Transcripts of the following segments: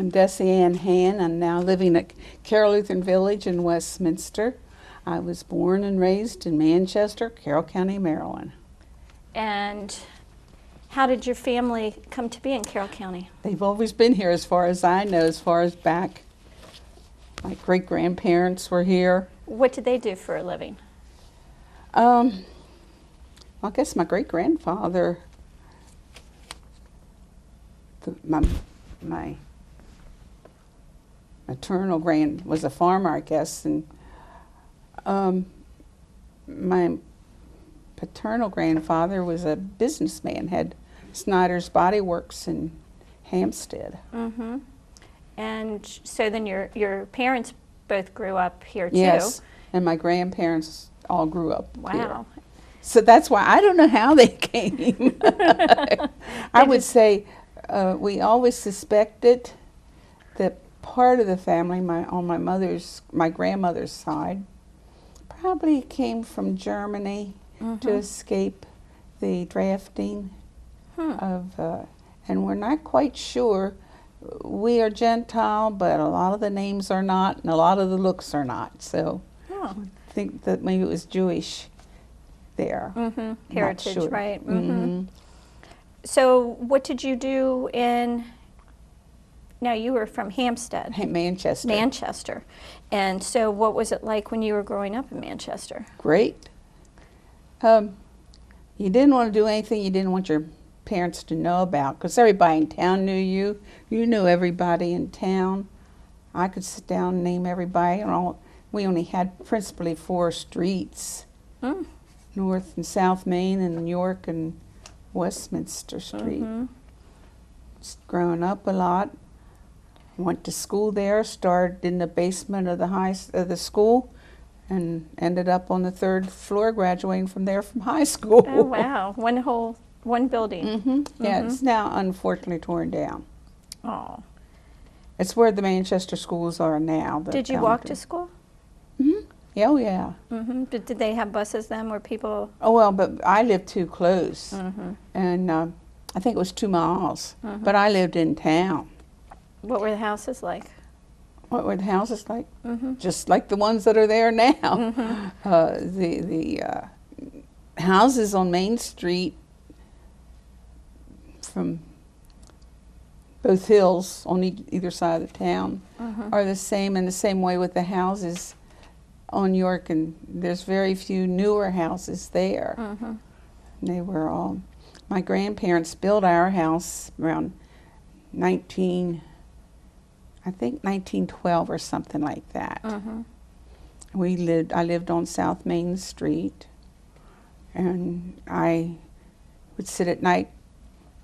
I'm Dessie Ann Hahn. I'm now living at Carroll Lutheran Village in Westminster. I was born and raised in Manchester, Carroll County, Maryland. And how did your family come to be in Carroll County? They've always been here as far as I know, as far as back. My great-grandparents were here. What did they do for a living? I guess my great-grandfather, my maternal was a farmer, I guess, and my paternal grandfather was a businessman, had Snyder's Body Works in Hampstead. Mm-hmm. And so then your parents both grew up here too? Yes, and my grandparents all grew up here. Wow. So that's why I don't know how they came. I would say we always suspected that part of the family, on my grandmother's side, probably came from Germany to escape the drafting of, and we're not quite sure. We are Gentile, but a lot of the names are not, and a lot of the looks are not. So I think that maybe it was Jewish there. Heritage, sure. right. So what did you do now you were from Hampstead. Manchester. Manchester. And so what was it like when you were growing up in Manchester? Great. You didn't want to do anything you didn't want your parents to know about, because everybody in town knew you. You knew everybody in town. I could sit down and name everybody. We only had principally 4 streets. North and South Main and York and Westminster Street. Just growing up a lot. Went to school there, started in the basement of the school, and ended up on the 3rd floor, graduating from there from high school. Oh wow, one building. Yeah, it's now unfortunately torn down. Oh. It's where the Manchester schools are now. Did you walk to school? Yeah, oh yeah. Did they have buses then where people? Oh well, but I lived too close, and I think it was 2 miles. But I lived in town. What were the houses like? What were the houses like? Just like the ones that are there now. The houses on Main Street from both hills on either side of the town are the same, and the same way with the houses on York, and there's very few newer houses there. They were all, my grandparents built our house around 1912 or something like that. I lived on South Main Street, and I would sit at night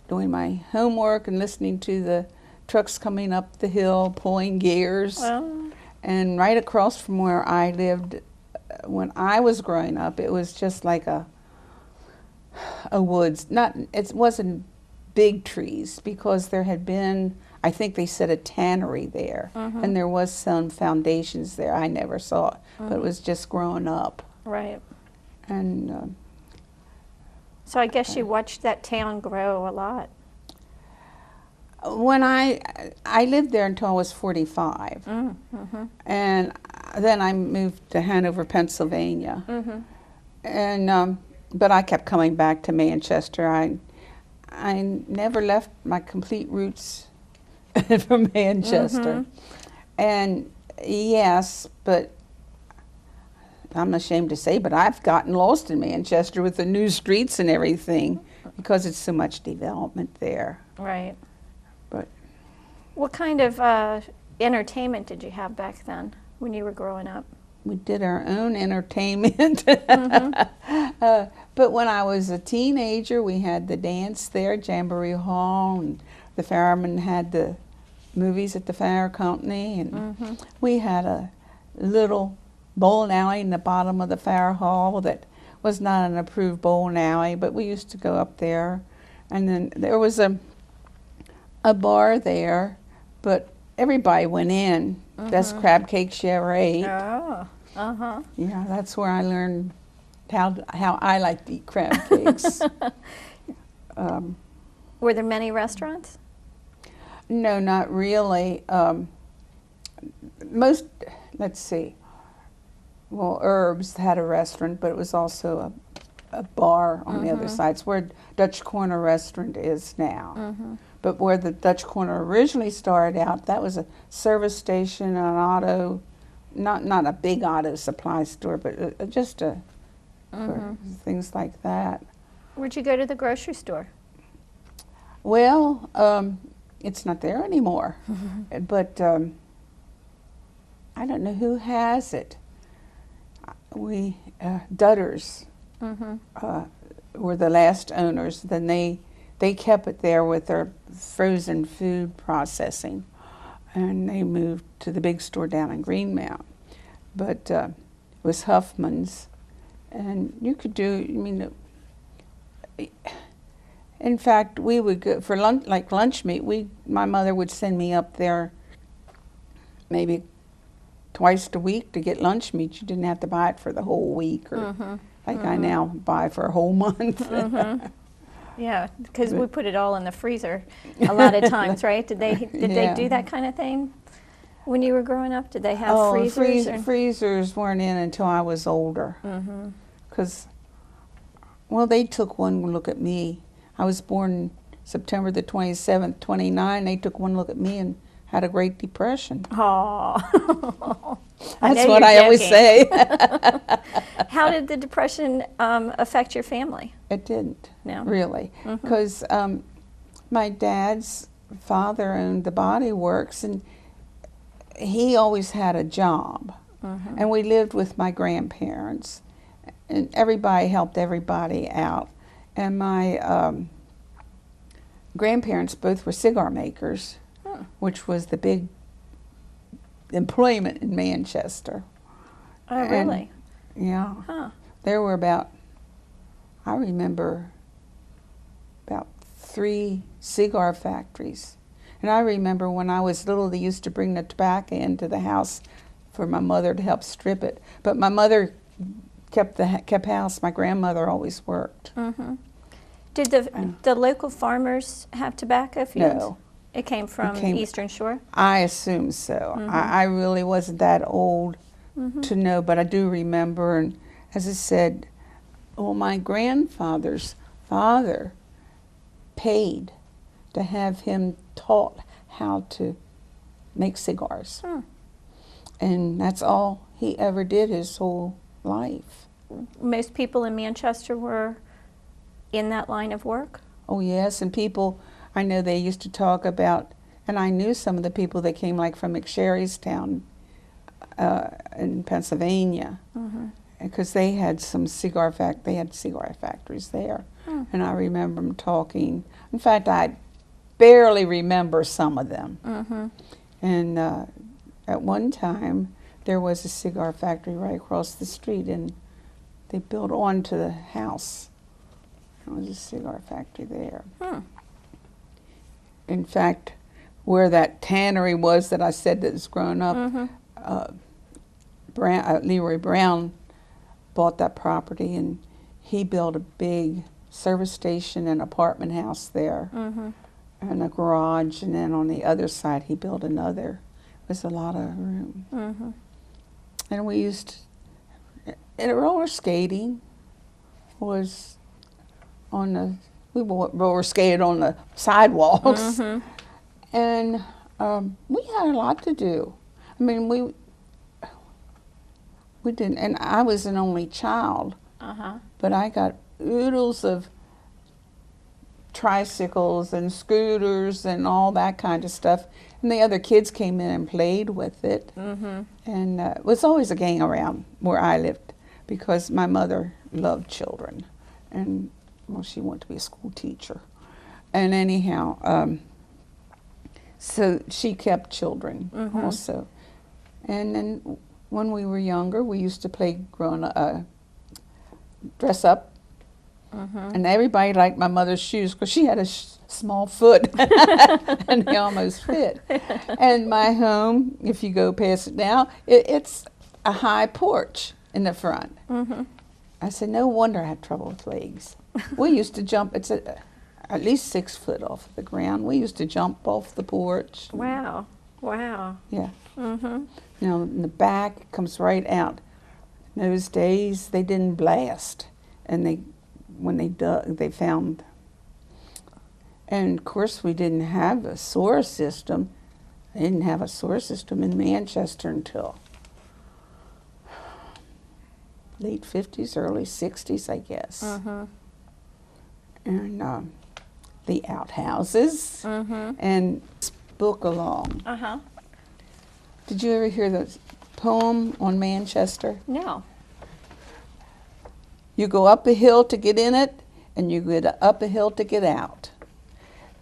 doing my homework and listening to the trucks coming up the hill, pulling gears. And right across from where I lived, when I was growing up, it was just like a woods. It wasn't big trees, because there had been, I think they said, a tannery there, and there was some foundations there. I never saw it, but it was just growing up. Right. And so I guess you watched that town grow a lot. when I lived there until I was 45, and then I moved to Hanover, Pennsylvania, and but I kept coming back to Manchester. I never left my complete roots from Manchester. And yes, but I'm ashamed to say, but I've gotten lost in Manchester with the new streets and everything, because it's so much development there. Right. But what kind of entertainment did you have back then when you were growing up? we did our own entertainment. But when I was a teenager, we had the dance there, Jamboree Hall, and the firemen had the movies at the fire company, and we had a little bowling alley in the bottom of the fire hall that was not an approved bowling alley, but we used to go up there. And then there was a bar there, but everybody went in. Best crab cakes you ever ate. Oh, Yeah, that's where I learned how I like to eat crab cakes. Were there many restaurants? No, not really. Let's see. Well, Herbs had a restaurant, but it was also a bar on the other side. It's where Dutch Corner Restaurant is now. But where the Dutch Corner originally started out, that was a service station, an auto, not a big auto supply store, but just for things like that. Where'd you go to the grocery store? Well, it's not there anymore, but I don't know who has it. Dutters were the last owners. Then they kept it there with their frozen food processing, and they moved to the big store down in Greenmount. But it was Huffman's, and you could do. I mean, in fact, we would go for lunch meat. My mother would send me up there maybe twice a week to get lunch meat. You didn't have to buy it for the whole week, or like I now buy for a whole month. Yeah, because we put it all in the freezer a lot of times, right? Did they do that kind of thing when you were growing up? Did they have freezers? Freezers weren't in until I was older. Because, well, they took one look at me. I was born September the 27th, 29. They took one look at me and had a Great Depression. Oh, that's what I always say. How did the Depression affect your family? It didn't, no. Really, because my dad's father owned the Body Works, and he always had a job, and we lived with my grandparents, and everybody helped everybody out, and my grandparents both were cigar makers, which was the big employment in Manchester. Oh, really? And, yeah. Huh. There were I remember about 3 cigar factories. And I remember when I was little, they used to bring the tobacco into the house for my mother to help strip it. But my mother kept house. My grandmother always worked. Did the local farmers have tobacco fields? No. It came from Eastern Shore? I assume so. I really wasn't that old to know, but I do remember. And as I said, well, my grandfather's father paid to have him taught how to make cigars. And that's all he ever did his whole life. Most people in Manchester were in that line of work? Oh, yes, and people, I know they used to talk about, and I knew some of the people that came like from McSherrystown in Pennsylvania, because they had some cigar factories there, and I remember them talking. In fact, I barely remember some of them. And at one time, there was a cigar factory right across the street, and they built onto the house. There was a cigar factory there. In fact, where that tannery was that I said that was grown up, Leroy Brown bought that property, and he built a big service station and apartment house there, and a garage, and then on the other side he built another. It was a lot of room. And we used to, and roller skating was on we roller skated on the sidewalks, and we had a lot to do. I mean, we didn't, and I was an only child, but I got oodles of tricycles and scooters and all that kind of stuff, and the other kids came in and played with it. And it was always a gang around where I lived, because my mother loved children, and well, she wanted to be a school teacher. And anyhow, so she kept children also. And then when we were younger, we used to play dress up. And everybody liked my mother's shoes because she had a small foot and they almost fit. And my home, if you go past it now, it's a high porch in the front. I said, no wonder I had trouble with legs. We used to jump. It's at least 6 foot off the ground. We used to jump off the porch. Wow. Wow. Yeah. Mm-hmm. Now in the back it comes right out. In those days they didn't blast, and when they dug, they found. And of course we didn't have a sewer system. They didn't have a sewer system in Manchester until late 50s, early 60s, I guess. Mm-hmm. And the outhouses, and this book along. Uh-huh. Did you ever hear the poem on Manchester? No. You go up a hill to get in it, and you get up a hill to get out.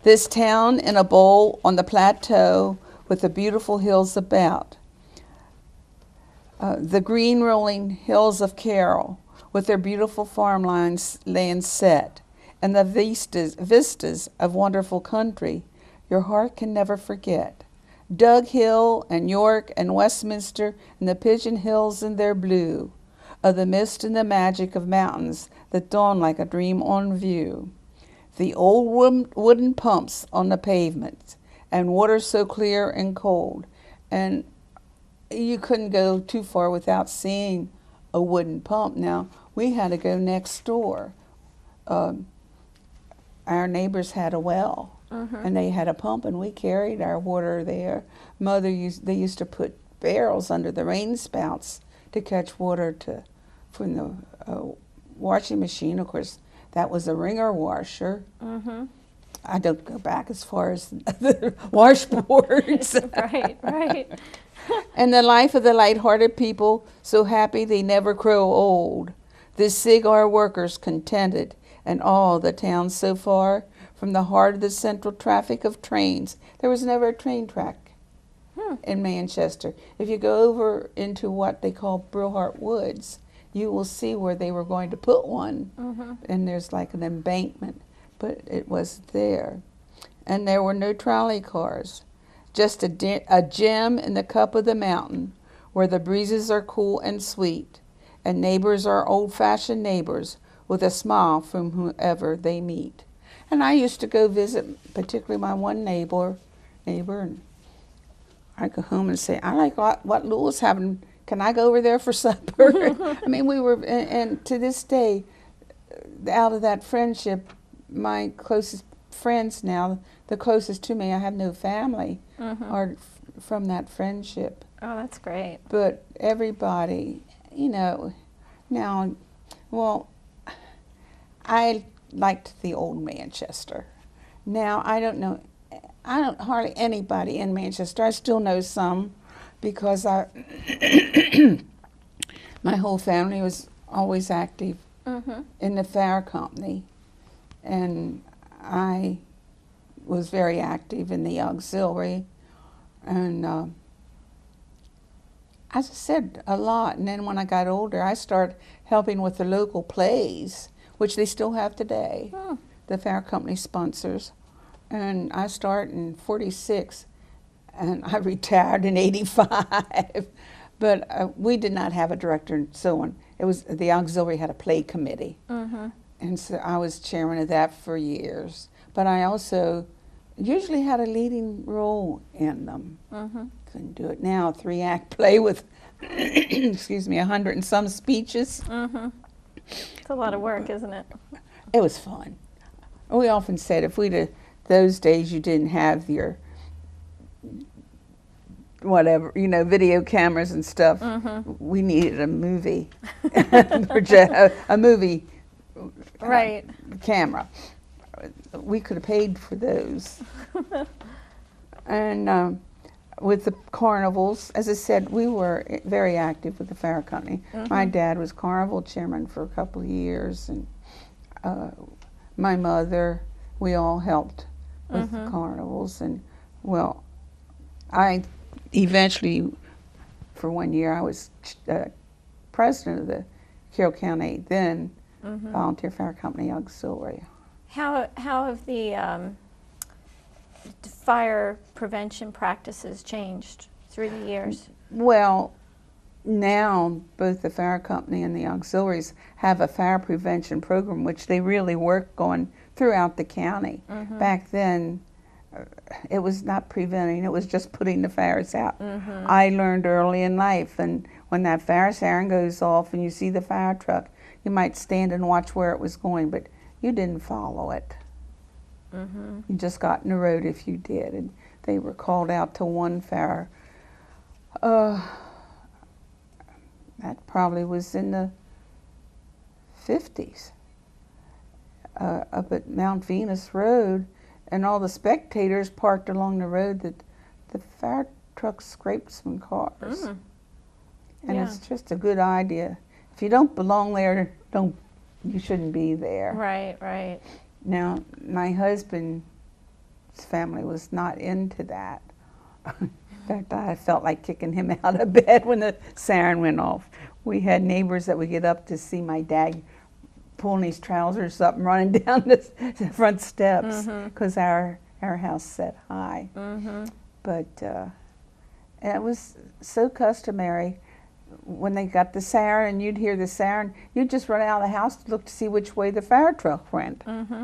This town in a bowl on the plateau with the beautiful hills about. The green rolling hills of Carroll with their beautiful farmlands set, and the vistas of wonderful country your heart can never forget. Dug Hill and York and Westminster and the Pigeon Hills in their blue, of the mist and the magic of mountains that dawn like a dream on view. The old wooden pumps on the pavements, and water so clear and cold, and you couldn't go too far without seeing a wooden pump. Now, we had to go next door. Our neighbors had a well, and they had a pump, and we carried our water there. They used to put barrels under the rain spouts to catch water from the washing machine. Of course, that was a wringer washer. I don't go back as far as the washboards. Right, right. And the life of the light-hearted people, so happy they never grow old. The cigar workers contented, and all the town so far from the heart of the central traffic of trains. There was never a train track in Manchester. If you go over into what they call Brillhart Woods, you will see where they were going to put one, and there's like an embankment, but it was there. And there were no trolley cars, just a gem in the cup of the mountain, where the breezes are cool and sweet, and neighbors are old-fashioned neighbors, with a smile from whoever they meet. And I used to go visit, particularly my one neighbor, and I'd go home and say, I like what Lou's having. Can I go over there for supper? I mean, we were, and to this day, out of that friendship, my closest friends now, the closest to me, I have no family, are from that friendship. Oh, that's great. But everybody, now, well, I liked the old Manchester. Now, I don't hardly anybody in Manchester. I still know some because my whole family was always active in the fair company, and I was very active in the auxiliary, and as I said, a lot. And then when I got older, I started helping with the local plays, which they still have today. The fair company sponsors. And I started in 46, and I retired in 85. But we did not have a director and so on. It was the auxiliary had a play committee. And so I was chairman of that for years. But I also usually had a leading role in them. Couldn't do it now. 3-act play with, excuse me, 100 and some speeches. It's a lot of work, isn't it? It was fun. We often said if those days you didn't have your whatever, video cameras and stuff, we needed a movie, a movie camera. We could have paid for those. And with the carnivals, as I said, we were very active with the fair company. My dad was carnival chairman for a couple of years, and my mother, we all helped with the carnivals. And well, I eventually, for 1 year, I was president of the Carroll County then Volunteer Fair Company Auxiliary. How have the fire prevention practices changed through the years? Well, now both the fire company and the auxiliaries have a fire prevention program, which they really work on throughout the county. Back then, it was not preventing, it was just putting the fires out. I learned early in life, and when that fire siren goes off and you see the fire truck, you might stand and watch where it was going, but you didn't follow it. You just got in the road if you did. And they were called out to one fire. That probably was in the 50s, up at Mount Venus Road, and all the spectators parked along the road. That the fire truck scraped some cars. And it's just a good idea. If you don't belong there, you shouldn't be there. Right, right. Now, my husband's family was not into that. In fact, I felt like kicking him out of bed when the siren went off. We had neighbors that would get up to see my dad pulling his trousers up and running down the front steps, because our house sat high. But it was so customary. When they got the siren and you'd hear the siren, you'd just run out of the house to look to see which way the fire truck went. And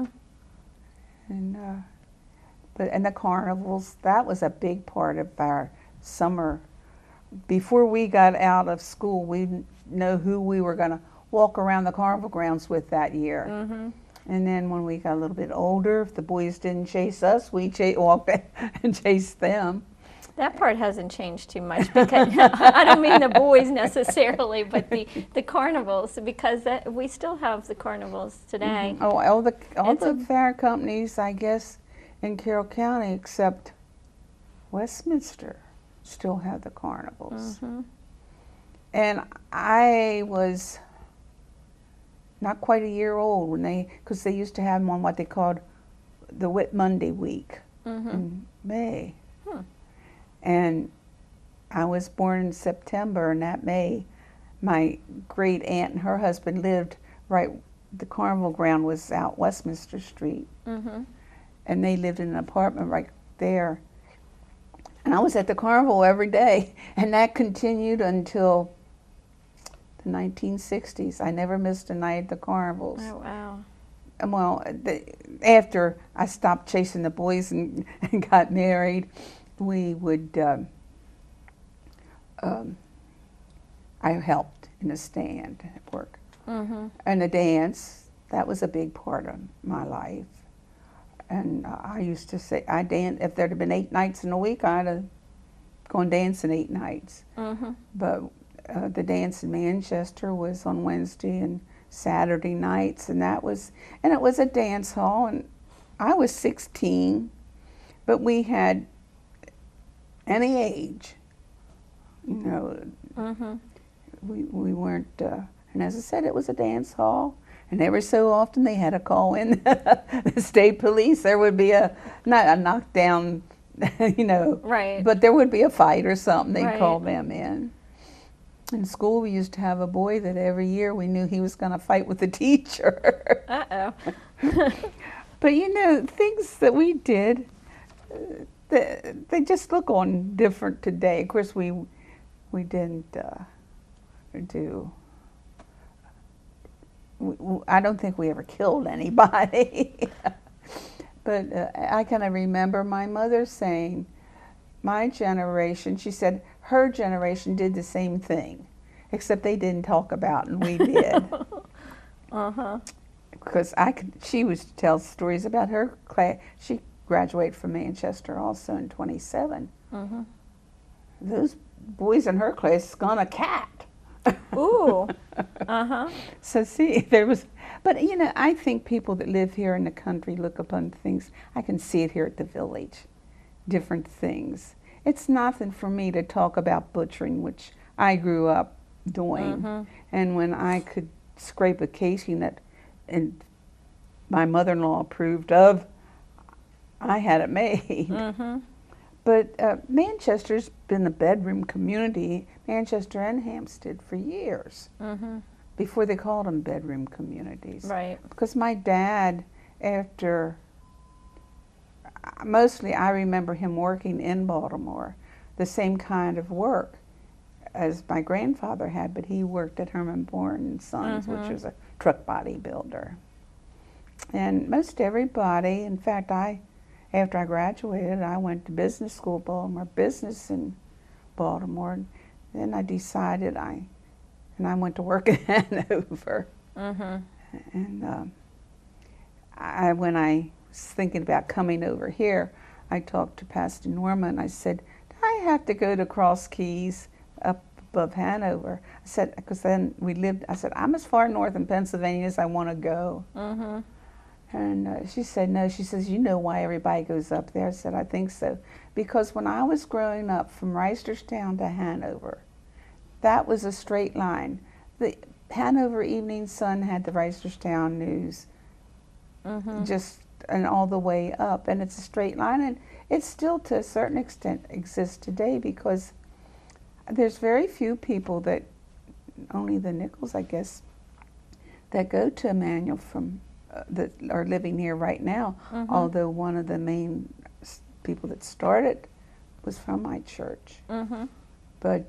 the carnivals, that was a big part of our summer. Before we got out of school, we know who we were going to walk around the carnival grounds with that year. And then when we got a little bit older, if the boys didn't chase us, we walked and chased them. That part hasn't changed too much, because I don't mean the boys necessarily, but the carnivals, because we still have the carnivals today. All the fair companies, I guess, in Carroll County, except Westminster, still have the carnivals. And I was not quite a year old because they used to have them on what they called the Whit Monday week in May. And I was born in September, and that May, my great aunt and her husband lived the carnival ground was out Westminster Street. And they lived in an apartment right there. And I was at the carnival every day, and that continued until the 1960s. I never missed a night at the carnivals. Oh, wow. Well, after I stopped chasing the boys and got married, we would, I helped in the stand at work. And the dance, that was a big part of my life. And I used to say, if there'd have been 8 nights in a week, I'd have gone dancing 8 nights. But the dance in Manchester was on Wednesday and Saturday nights, and it was a dance hall, and I was 16, but we had any age, we weren't, and as I said, it was a dance hall, and every so often they had to call in the state police. There would be not a knockdown, right, but there would be a fight or something. They'd call them in. In school, we used to have a boy that every year we knew he was going to fight with the teacher. But things that we did, they just look on different today. Of course, we didn't do. I don't think we ever killed anybody. But I kind of remember my mother saying, my generation, she said, her generation did the same thing, except they didn't talk about it, and we did. Because she would tell stories about her class. She graduated from Manchester also in 27. Those boys in her class gone a cat. Ooh. So see, but I think people that live here in the country look upon things. I can see it here at the village, different things. It's nothing for me to talk about butchering, which I grew up doing. And when I could scrape a casing that my mother-in-law approved of, I had it made. But Manchester's been a bedroom community, Manchester and Hampstead, for years, before they called them bedroom communities. Right. Because my dad, mostly I remember him working in Baltimore, the same kind of work as my grandfather had, but he worked at Herman Bourne and Sons, which was a truck body builder. And most everybody, in fact, after I graduated, I went to business school, Baltimore Business in Baltimore. And then I decided I went to work in Hanover. And when I was thinking about coming over here, I talked to Pastor Norma and I said, do I have to go to Cross Keys up above Hanover? I said, because then I said, I'm as far north in Pennsylvania as I want to go. And she said, no. She says, you know why everybody goes up there? I said, I think so. Because when I was growing up from Reisterstown to Hanover, that was a straight line. The Hanover Evening Sun had the Reisterstown News, and all the way up. And it's a straight line. And it still, to a certain extent, exists today because there's very few people that, only the Nichols, I guess, that go to Emmanuel from that are living here right now, although one of the main people that started was from my church. But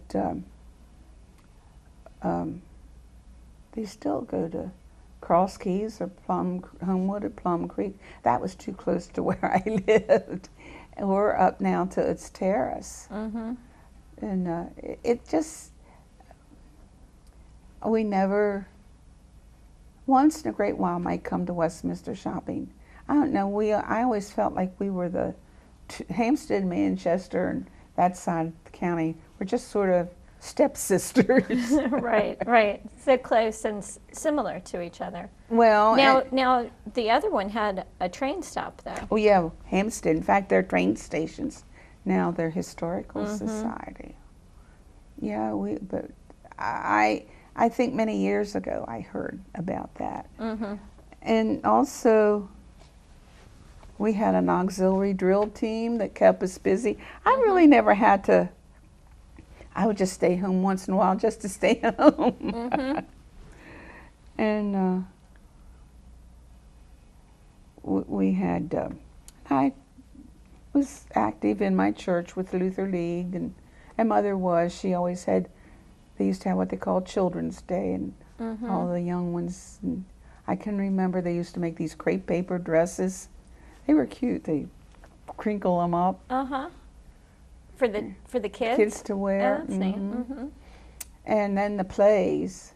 they still go to Cross Keys or Homewood or Plum Creek. That was too close to where I lived. And we're up now to its terrace. And it just, we never, once in a great while might come to Westminster shopping. I don't know, I always felt like we were the, Hampstead, Manchester, and that side of the county were just sort of stepsisters. Right. So close and similar to each other. Well, now the other one had a train stop, though. Oh yeah, Hampstead. In fact, they're train stations. Now they're historical society. Yeah, but I think many years ago I heard about that. And also, we had an auxiliary drill team that kept us busy. I really never had to, I would just stay home once in a while just to stay home. And we had, I was active in my church with the Luther League, and Mother was. She always had, they used to have what they called Children's Day, and all the young ones. And I can remember they used to make these crepe paper dresses. They were cute. They crinkle them up. For the kids? Kids to wear. Oh, that's neat. And then the plays,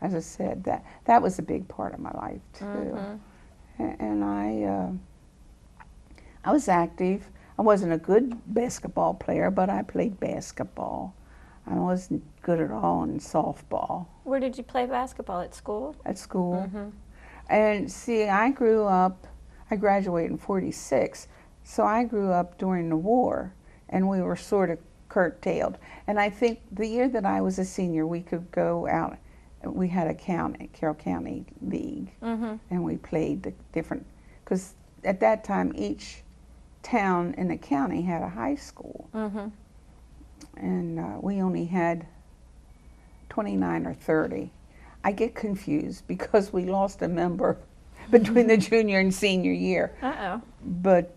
as I said, that was a big part of my life too. And I was active. I wasn't a good basketball player, but I played basketball. I wasn't good at all in softball. Where did you play basketball? At school? At school. And see, I grew up, I graduated in '46, so I grew up during the war, and we were sort of curtailed. And I think the year that I was a senior, we could go out. We had a Carroll County league, and we played the different, because at that time each town in the county had a high school, and we only had 29 or 30. I get confused because we lost a member between the junior and senior year. But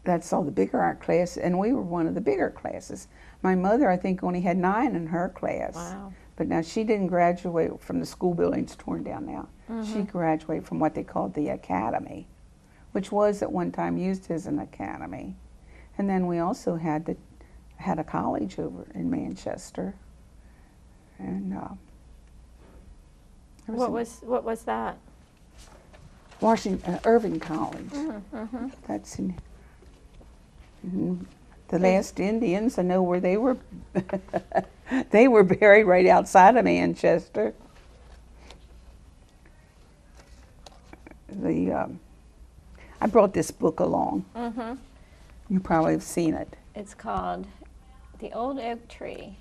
that's all the bigger our class, and we were one of the bigger classes. My mother, I think, only had 9 in her class. Wow. But now she didn't graduate from the school buildings torn down now. She graduated from what they called the academy, which was at one time used as an academy. And then we also had a college over in Manchester. And what was that? Irving College. That's in the last Indians. I know where they were. They were buried right outside of Manchester. I brought this book along. You probably have seen it. It's called The Old Oak Tree,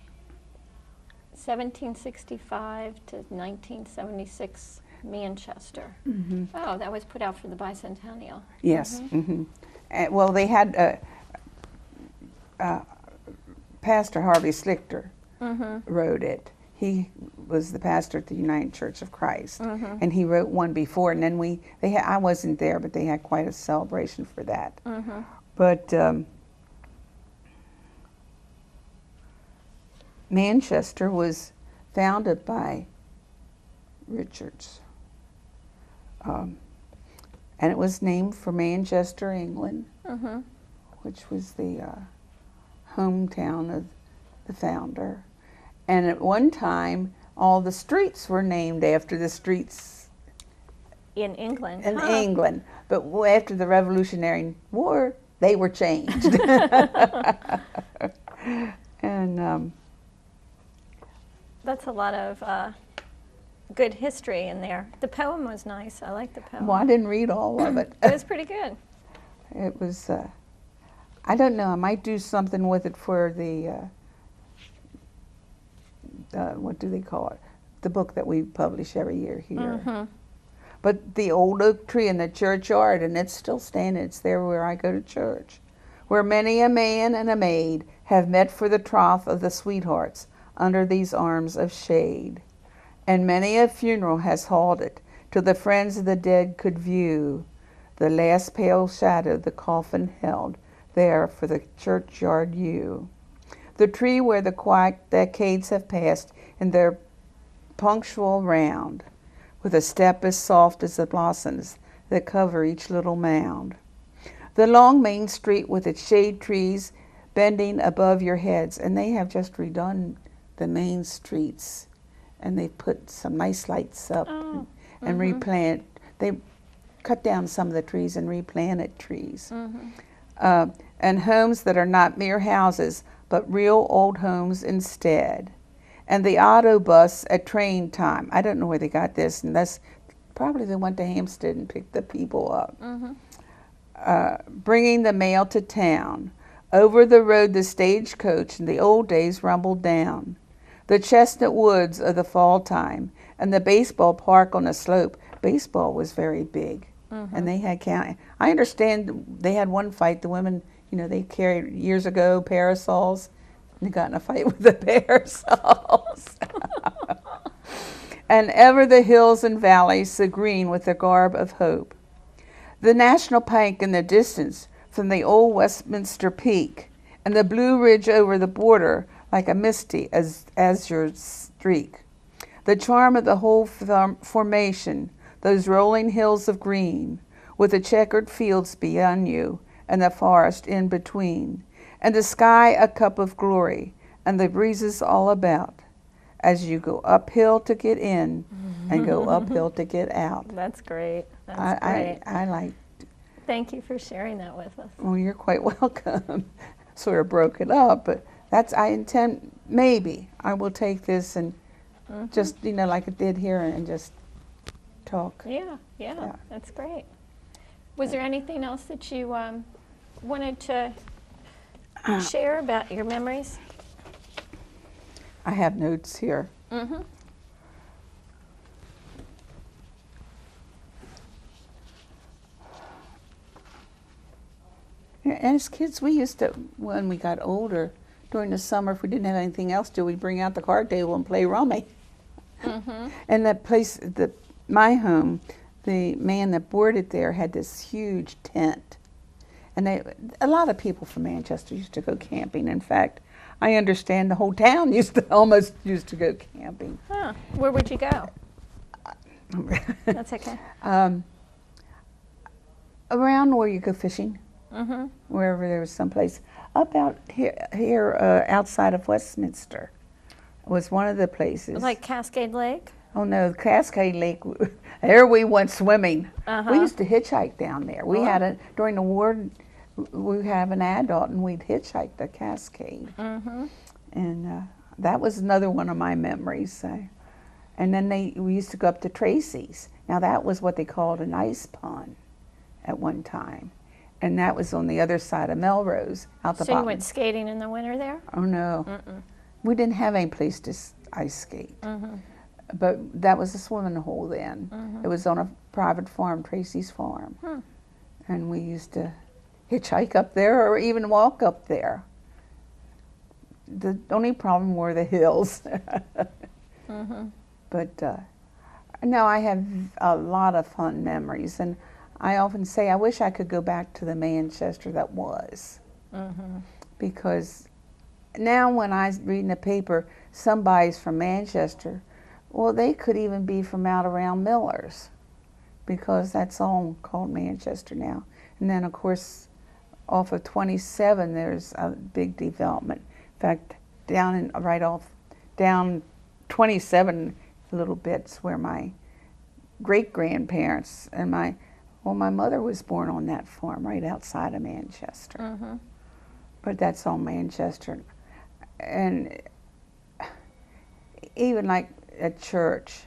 1765 to 1976, Manchester. Oh, that was put out for the bicentennial. Yes. Well, they had Pastor Harvey Slichter wrote it. He was the pastor at the United Church of Christ, and he wrote one before. And then I wasn't there, but they had quite a celebration for that. But Manchester was founded by Richards. And it was named for Manchester, England, which was the hometown of the founder. And at one time, all the streets were named after the streets in England. In England. But after the Revolutionary War, they were changed. And that's a lot of good history in there. The poem was nice. I like the poem. well, I didn't read all of it. It was pretty good. It was, I don't know, I might do something with it for the, what do they call it? The book that we publish every year here. But the old oak tree in the churchyard, and it's still standing, it's there where I go to church, where many a man and a maid have met for the troth of the sweethearts under these arms of shade. And many a funeral has halted till the friends of the dead could view the last pale shadow the coffin held there for the churchyard yew. The tree where the quiet decades have passed in their punctual round, with a step as soft as the blossoms that cover each little mound. The long main street with its shade trees bending above your heads, and they have just redone the main streets, and they put some nice lights up and replant. They cut down some of the trees and replanted trees. And homes that are not mere houses, but real old homes instead. And the auto bus at train time. I don't know where they got this, and that's probably they went to Hampstead and picked the people up. Bringing the mail to town. Over the road the stagecoach in the old days rumbled down. The chestnut woods of the fall time, and the baseball park on a slope. Baseball was very big, and they had county. I understand they had one fight. The women, you know, they carried years ago parasols, and they got in a fight with the parasols. And ever the hills and valleys so green with the garb of hope. The national pike in the distance from the old Westminster peak, and the blue ridge over the border like a misty azure streak. The charm of the whole formation, those rolling hills of green, with the checkered fields beyond you and the forest in between, and the sky a cup of glory, and the breezes all about, as you go uphill to get in and go uphill to get out. That's great. That's great. I like. Thank you for sharing that with us. Well, you're quite welcome. Sort of broke it up, but that's, I intend, maybe I will take this and just, you know, like I did here, and just talk. Yeah, that's great. Was there anything else that you wanted to share about your memories? I have notes here. And as kids, we used to, when we got older, during the summer, if we didn't have anything else to do, we'd bring out the card table and play rummy. And that place, my home, the man that boarded there had this huge tent. And a lot of people from Manchester used to go camping. In fact, I understand the whole town almost used to go camping. Huh. Where would you go? That's okay. Around where you go fishing. Wherever there was some place. Up out here outside of Westminster was one of the places. Like Cascade Lake? Oh no, Cascade Lake. There we went swimming. We used to hitchhike down there. We had during the war. We have an adult, and we'd hitchhike the Cascade. And that was another one of my memories. And then we used to go up to Tracy's. Now that was what they called an ice pond at one time. And that was on the other side of Melrose, out the bottom. So you went skating in the winter there? Oh, no. We didn't have any place to ice skate. But that was a swimming hole then. It was on a private farm, Tracy's Farm. And we used to hitchhike up there or even walk up there. The only problem were the hills. But no, I have a lot of fun memories. And I often say I wish I could go back to the Manchester that was. Because now when I read in the paper, somebody's from Manchester, Well, they could even be from out around Millers, because that's all called Manchester now. And then, of course, off of 27, there's a big development. In fact, down 27 little bits where my great-grandparents and my mother was born on that farm right outside of Manchester. Mm-hmm. But that's all Manchester. And even like at church,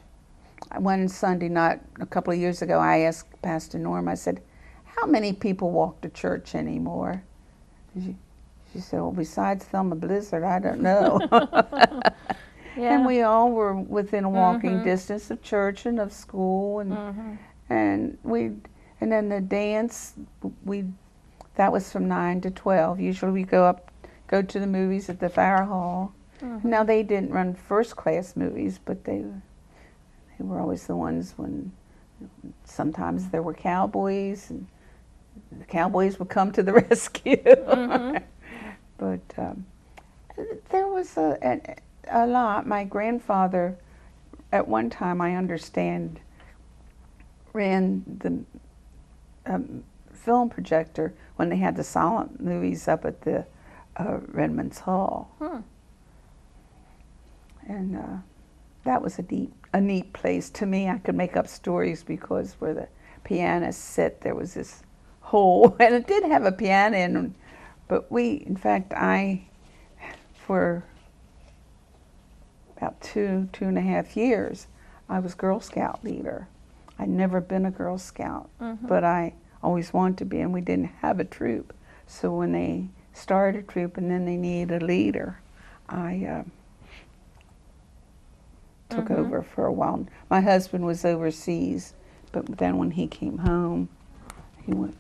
one Sunday night a couple of years ago, I asked Pastor Norm, I said, how many people walk to church anymore? She said, well, besides Thelma Blizzard, I don't know. Yeah. And we all were within a walking Mhm. distance of church and of school, and Mhm. and then the dance, that was from 9 to 12. Usually we go to the movies at the Fire Hall. Mhm. Now they didn't run first class movies, but they were always the ones when sometimes there were cowboys, and the cowboys would come to the rescue. Mhm. But there was a lot. My grandfather, at one time, I understand, ran the film projector when they had the silent movies up at the Redmond's Hall. Hmm. And that was a neat place. To me, I could make up stories because where the pianists sit, there was this hole, and it did have a piano in. But in fact, for about 2.5 years, I was Girl Scout leader. I'd never been a Girl Scout, Mhm. but I always wanted to be, and we didn't have a troop. So when they started a troop and then they needed a leader, I took Mhm. over for a while. My husband was overseas, but then when he came home, he went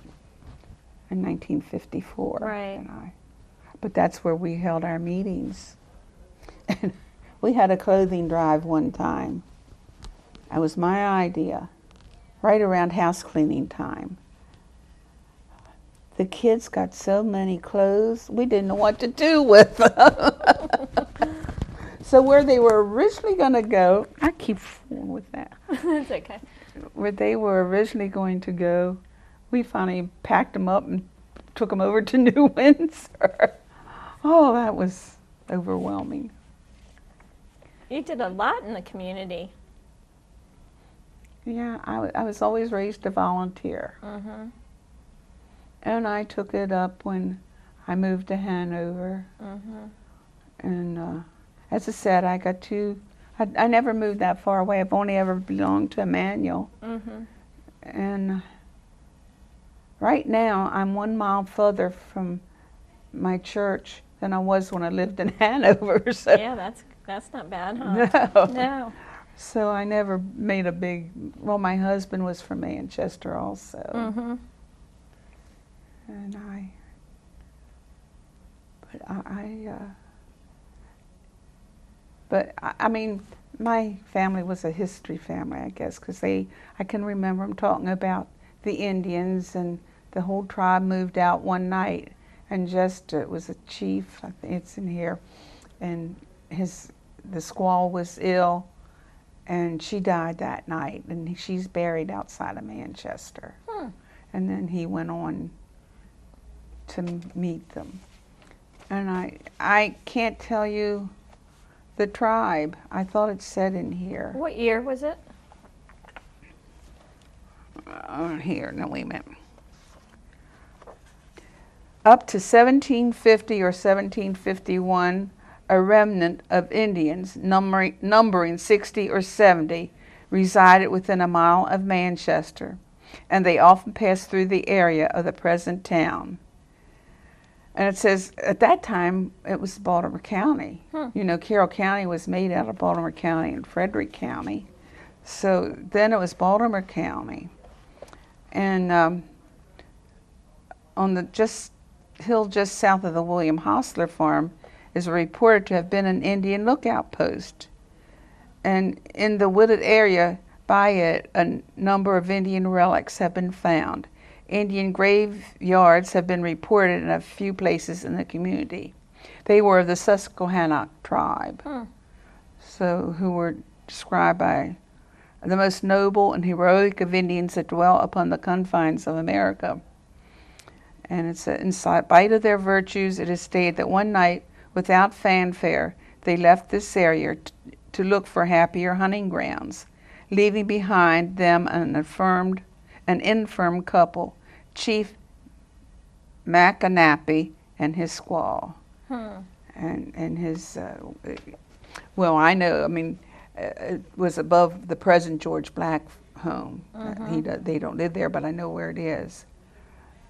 in 1954. Right. But that's where we held our meetings. And we had a clothing drive one time. That was my idea, right around house cleaning time. The kids got so many clothes, we didn't know what to do with them. So where they were originally going to go, I keep fooling with that. It's okay. Where they were originally going to go, we finally packed them up and took them over to New Windsor. Oh, that was overwhelming. You did a lot in the community. Yeah, I was always raised to volunteer. Mm-hmm. And I took it up when I moved to Hanover. Mm-hmm. And as I said, I got I never moved that far away. I've only ever belonged to Emmanuel. Mm-hmm. And right now, I'm 1 mile further from my church than I was when I lived in Hanover. So Yeah, that's not bad, huh? no. No. So I never made a big. Well, my husband was from Manchester also, Mm-hmm. and But I mean, my family was a history family, I guess, because I can remember them talking about the Indians, and the whole tribe moved out one night, and just it was a chief, I think it's in here, and the squaw was ill, and she died that night, and she's buried outside of Manchester. Hmm. And then he went on to meet them. And I can't tell you the tribe. I thought it said in here. What year was it? Here, no, wait a minute. Up to 1750 or 1751, a remnant of Indians, numbering 60 or 70, resided within a mile of Manchester, and they often passed through the area of the present town. And it says, at that time, it was Baltimore County. Hmm. You know, Carroll County was made out of Baltimore County and Frederick County. So then it was Baltimore County. And on the hill just south of the William Hostler farm is reported to have been an Indian lookout post. And in the wooded area by it, a number of Indian relics have been found. Indian graveyards have been reported in a few places in the community. They were of the Susquehannock tribe, Hmm. so who were described by the most noble and heroic of Indians that dwell upon the confines of America. And it's in spite of their virtues, it is stated that one night, without fanfare, they left this area to look for happier hunting grounds, leaving behind them an infirm couple, Chief Maconappy and his squaw. And his, well, I know, I mean, it was above the present George Black home. They don't live there, but I know where it is.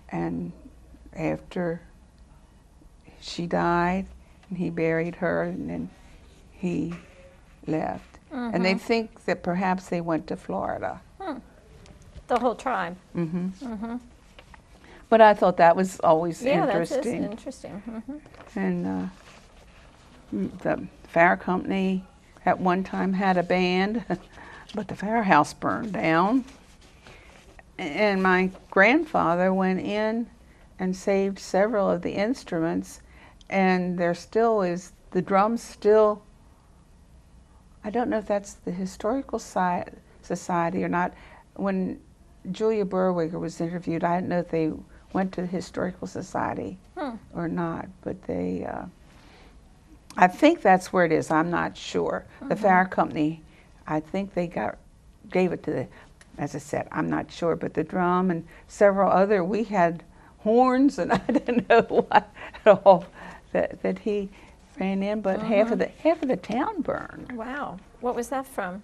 And after she died, and he buried her, and then he left. And they think that perhaps they went to Florida. The whole tribe. But I thought that was always interesting. Yeah, that's interesting. And the Fair Company at one time had a band, but the Fair House burned down. And my grandfather went in and saved several of the instruments, and there still is, the drums still, I don't know if that's the Historical Society or not. When Julia Berwiger was interviewed, I didn't know if they went to the Historical Society or not, but they, I think that's where it is. I'm not sure. The Fair Company, I think they gave it to the, as I said, I'm not sure, but the drum and several other, we had horns, and I didn't know what at all that he ran in, but half of the town burned. Wow. What was that from?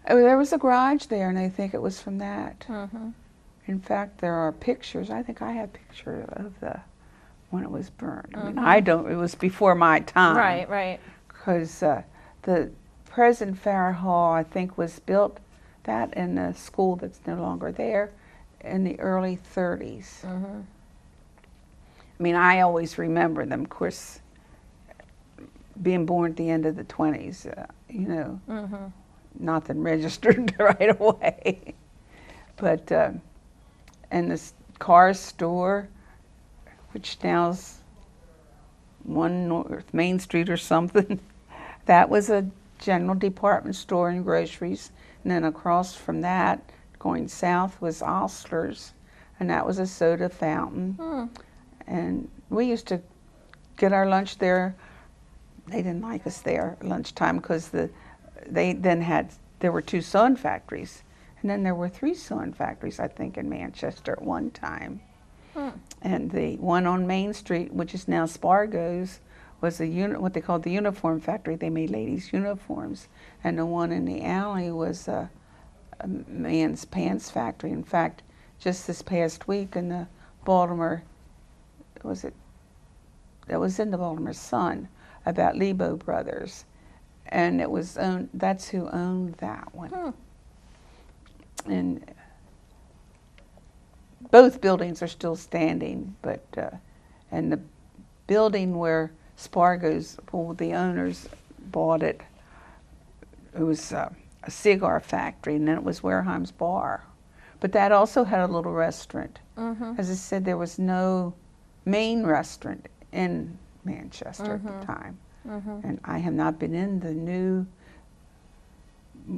Oh, there was a garage there, and I think it was from that. In fact, there are pictures. I think I have a picture of the when it was burned. I mean, I don't. It was before my time. Right. Because the present Farrar Hall, I think, was built, that in a school that's no longer there, in the early 30s. I mean, I always remember them, of course, being born at the end of the 20s, you know, nothing registered right away. But, and this car store, which now's 1 North Main Street or something, that was a general department store and groceries. And then across from that, going south, was Ostler's, and that was a soda fountain. And we used to get our lunch there. They didn't like us there at lunchtime because they then had, there were 2 sewing factories, and then there were 3 sewing factories, I think, in Manchester at one time. And the one on Main Street, which is now Spargo's, was what they called the uniform factory. They made ladies' uniforms. And the one in the alley was a man's pants factory. In fact, just this past week in the Baltimore, it was in the Baltimore Sun about Lebo Brothers, and it was owned, that's who owned that one. And both buildings are still standing, but and the building where Spargo's, well, the owners bought it, it was a cigar factory, and then it was Wareheim's Bar. But that also had a little restaurant. As I said, there was no main restaurant in Manchester at the time. And I have not been in the new,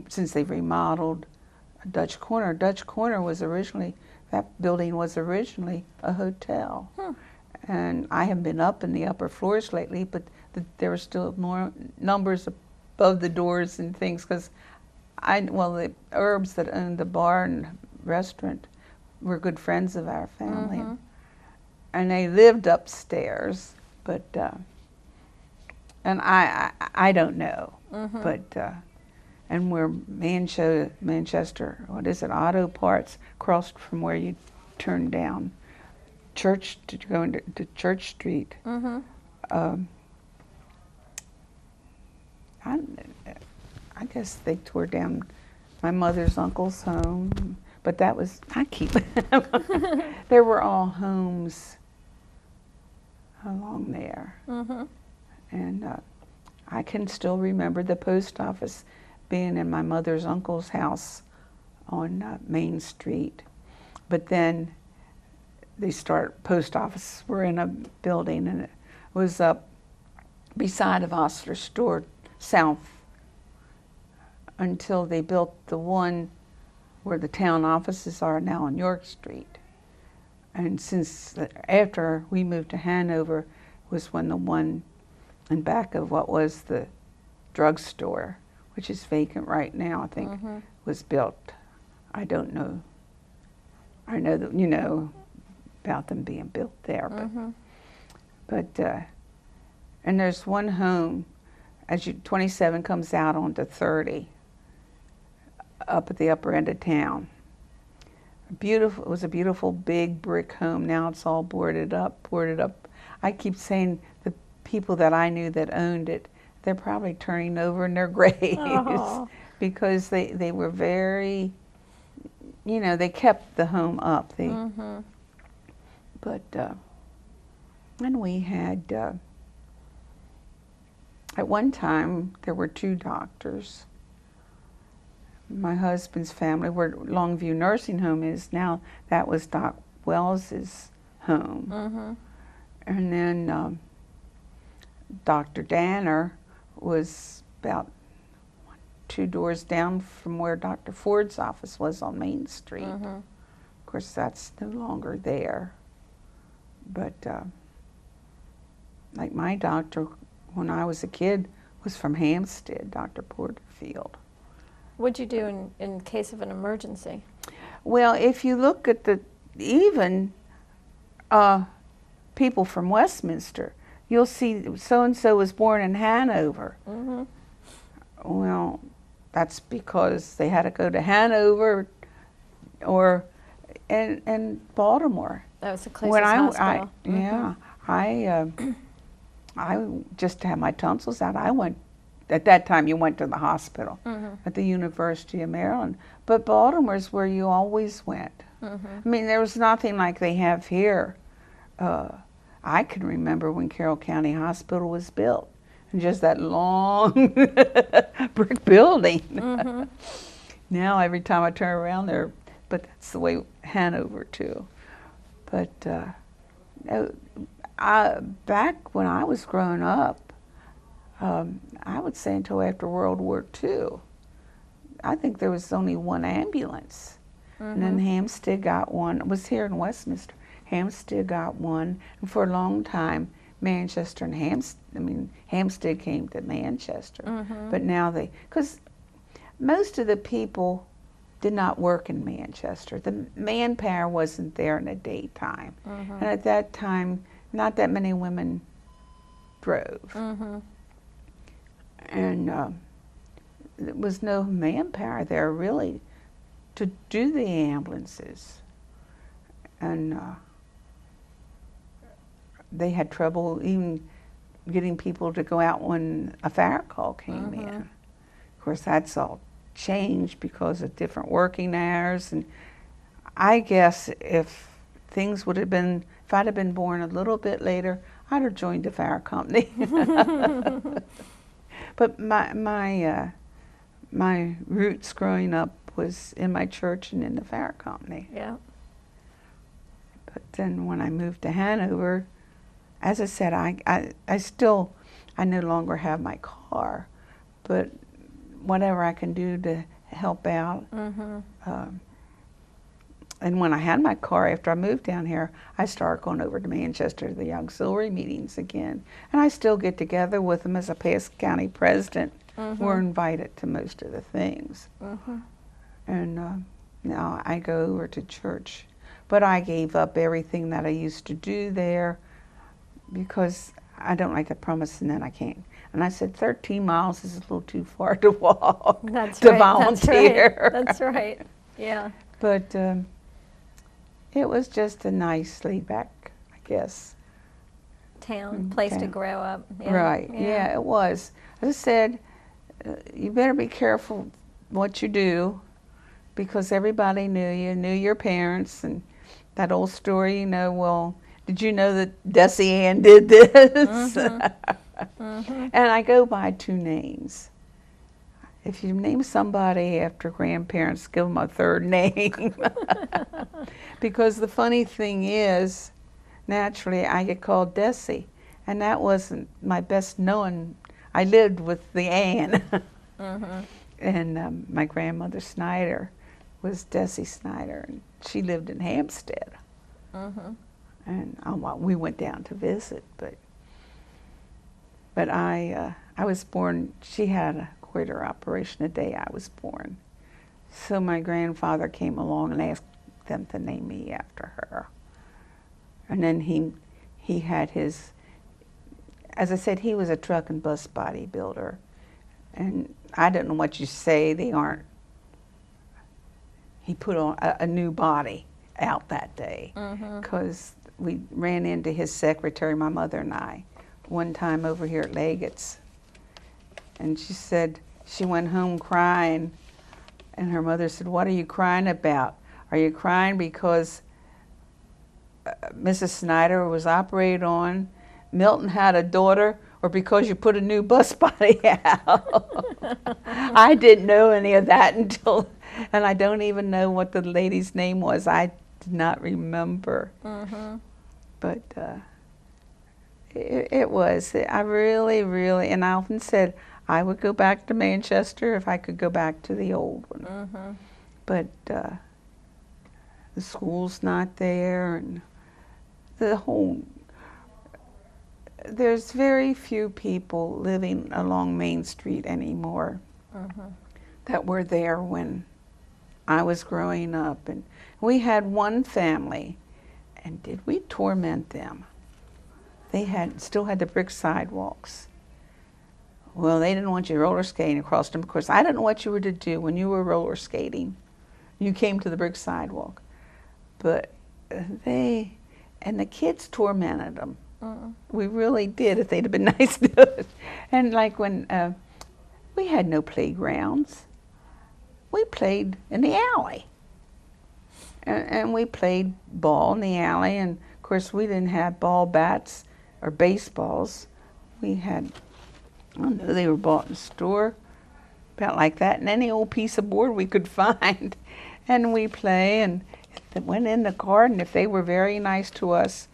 since they've remodeled Dutch Corner. Dutch Corner was originally, that building was originally a hotel. And I have been up in the upper floors lately, but there were still more numbers above the doors and things, because the Herbs that owned the bar and restaurant were good friends of our family. And they lived upstairs, but, and I don't know, but, and where Manchester, what is it, Auto Parts, crossed from where you turn down Church to go into Church Street. I guess they tore down my mother's uncle's home, but that was, there were all homes along there. And I can still remember the post office being in my mother's uncle's house on Main Street. But then post office were in a building, and it was up beside of Ostler's store, south until they built the one where the town offices are now on York Street. And since after we moved to Hanover was when the one in back of what was the drugstore, which is vacant right now, I think, was built. I don't know. I know that you know about them being built there, but and there's one home as 27 comes out onto 30 up at the upper end of town. Beautiful. It was a beautiful big brick home. Now it's all boarded up. I keep saying the people that I knew that owned it, they're probably turning over in their graves because they were very, you know, they kept the home up. They, but and we had at one time there were 2 doctors. My husband's family, where Longview Nursing Home is now, that was Doc Wells's home. And then Dr. Danner was about 2 doors down from where Dr. Ford's office was on Main Street. Of course, that's no longer there. But like my doctor, when I was a kid, was from Hampstead, Dr. Porterfield. What'd you do in case of an emergency? Well, if you look at even people from Westminster, you'll see so-and-so was born in Hanover. Well, that's because they had to go to Hanover or and Baltimore. That was the closest hospital. I just had my tonsils out. I went, at that time you went to the hospital at the University of Maryland. But Baltimore's where you always went. I mean, there was nothing like they have here. I can remember when Carroll County Hospital was built. And just that long brick building. Now every time I turn around there, but that's the way Hanover too. But back when I was growing up, I would say until after World War II, I think there was only 1 ambulance. And then Hampstead got one. It was here in Westminster. Hampstead got one. And for a long time, Manchester and Hampstead came to Manchester. But now because most of the people did not work in Manchester. The manpower wasn't there in the daytime. And at that time, not that many women drove. And there was no manpower there really to do the ambulances. And they had trouble even getting people to go out when a fire call came in. Of course, that's all changed because of different working hours. And I guess if things would have been, if I'd have been born a little bit later, I'd have joined the fire company. But my roots growing up was in my church and in the fire company. But then when I moved to Hanover, as I said, I no longer have my car, but whatever I can do to help out. And when I had my car, after I moved down here, I started going over to Manchester to the auxiliary meetings again. And I still get together with them as a past county president. We're invited to most of the things. And now I go over to church. But I gave up everything that I used to do there because I don't like to promise and then I can't. And I said 13 miles is a little too far to walk, volunteer. That's right. Yeah. But it was just a nice laid back, I guess. Place to grow up. Right. Yeah, it was. As I said, you better be careful what you do because everybody knew your parents, and that old story, you know, well, did you know that Dessie Ann did this? And I go by 2 names. If you name somebody after grandparents, give them a 3rd name. Because the funny thing is, naturally, I get called Dessie, and that wasn't my best known. I lived with the Ann. And my grandmother Snyder was Dessie Snyder, and she lived in Hampstead. And we went down to visit, but I was born. She had a goiter operation the day I was born, so my grandfather came along and asked them to name me after her. And then he had his, as I said, he was a truck and bus bodybuilder, and I don't know what you say, they aren't. He put on a new body out that day, because we ran into his secretary, my mother and I, one time over here at Leggett's, and she said she went home crying, and her mother said, "What are you crying about? Are you crying because Mrs. Snyder was operated on, Milton had a daughter, or because you put a new bus body out?" I didn't know any of that until, and I don't even know what the lady's name was. I did not remember. But it was, I really, and I often said I would go back to Manchester if I could go back to the old one. But the school's not there, and there's very few people living along Main Street anymore that were there when I was growing up. And we had one family, and did we torment them? They still had the brick sidewalks. Well, they didn't want you roller skating across them. Of course, I don't know what you were to do when you were roller skating. You came to the brick sidewalk. But and the kids tormented them. We really did, if they'd have been nice to us. And like when we had no playgrounds, we played in the alley. And we played ball in the alley, and of course we didn't have ball bats or baseballs. We had, I don't know, they were bought in the store, about like that, and any old piece of board we could find. And we play, and went in the garden. If they were very nice to us,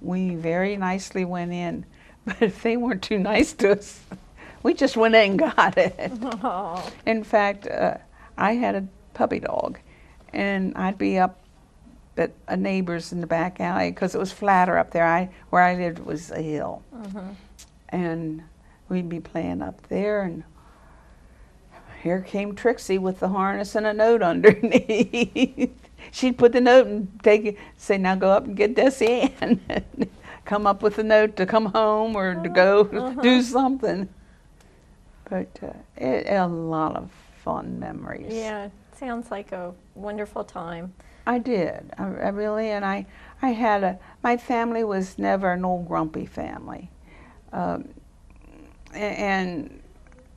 we very nicely went in. But if they weren't too nice to us, we just went in and got it. In fact, I had a puppy dog, and I'd be up at a neighbor's in the back alley because it was flatter up there. Where I lived was a hill. And we'd be playing up there, and here came Trixie with the harness and a note underneath. She'd put the note and take it, say, "Now go up and get Dessie Ann." Come up with a note to come home or to go do something. But a lot of fun memories. Yeah, it sounds like a wonderful time. I did. I really, and I had my family was never an old grumpy family. And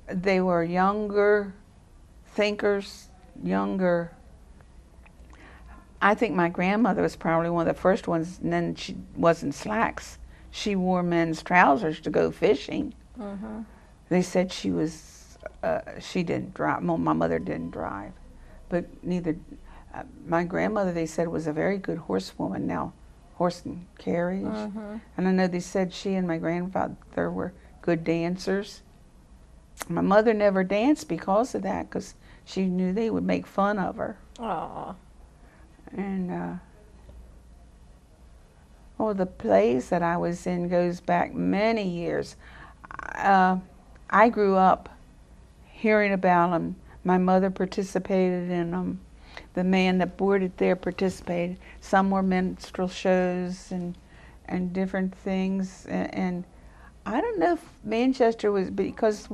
they were younger thinkers, younger. I think my grandmother was probably one of the first ones, and then she wasn't slacks. She wore men's trousers to go fishing. They said she didn't drive. Well, my mother didn't drive, but neither. My grandmother, they said, was a very good horsewoman. Now, horse and carriage. And I know they said she and my grandfather were good dancers. My mother never danced because of that, because she knew they would make fun of her. Aww. And the plays that I was in goes back many years. I grew up hearing about them. My mother participated in them. The man that boarded there participated. Some were minstrel shows and different things. And I don't know if Manchester was, because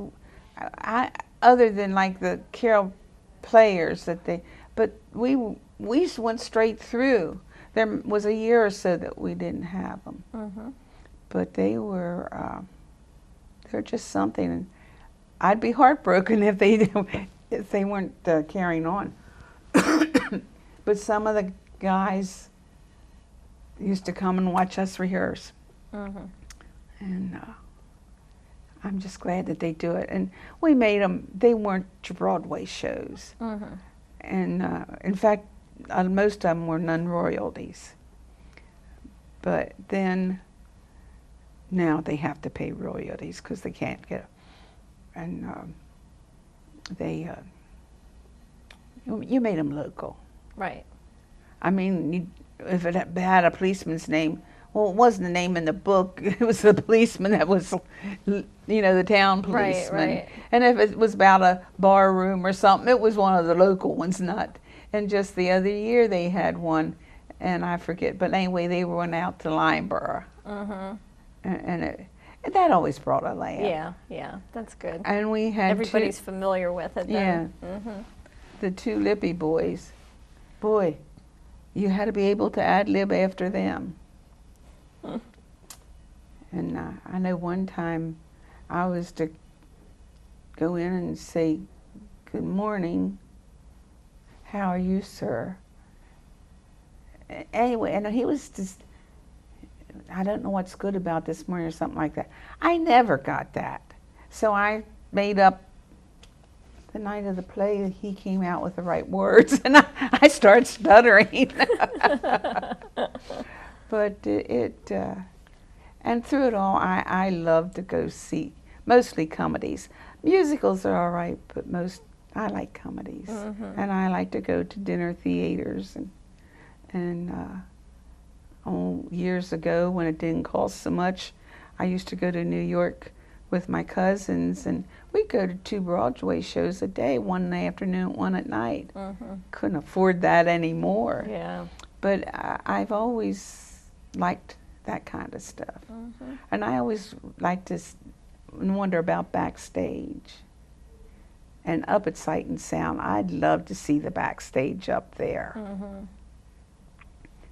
other than like the Carroll players but we went straight through. There was a year or so that we didn't have them. But they're just something. And I'd be heartbroken if they weren't carrying on. But some of the guys used to come and watch us rehearse. And I'm just glad that they do it. And we made them, they weren't Broadway shows. And in fact, most of them were non-royalties. But then, now they have to pay royalties because they can't get, and they you made them local. Right. I mean, if it had a policeman's name, well, it wasn't the name in the book. It was the policeman that was, the town policeman. Right. And if it was about a bar room or something, it was one of the local ones, not. And just the other year they had one, and I forget. But anyway, they went out to Lineborough. Mm-hmm. And that always brought a laugh. Yeah, that's good. And we had everybody's familiar with it then. Yeah. Mm-hmm. The two Lippy boys. Boy, you had to be able to ad-lib after them. And I know one time I was to go in and say, "Good morning. How are you, sir?" Anyway, and he was just, "I don't know what's good about this morning," or something like that. I never got that. So I made up the night of the play, he came out with the right words, and I started stuttering. But and through it all, I love to go see, mostly comedies. Musicals are all right, but I like comedies. Mm-hmm. And I like to go to dinner theaters. And years ago, when it didn't cost so much, I used to go to New York with my cousins, and we'd go to 2 Broadway shows a day, one in the afternoon, one at night. Mm-hmm. Couldn't afford that anymore. Yeah. But I've always liked that kind of stuff. Mm-hmm. And I always like to wonder about backstage. And up at Sight and Sound, I'd love to see the backstage up there. Mm-hmm.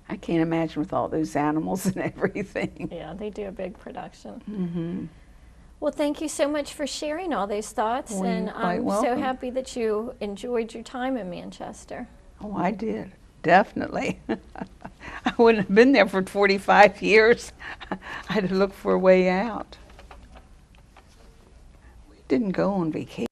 I can't imagine with all those animals and everything. Yeah, they do a big production. Mm-hmm. Well, thank you so much for sharing all those thoughts, Well, and you're quite I'm welcome. so happy that you enjoyed your time in Manchester. Oh, I did. Definitely. I wouldn't have been there for 45 years. I had to look for a way out. We didn't go on vacation.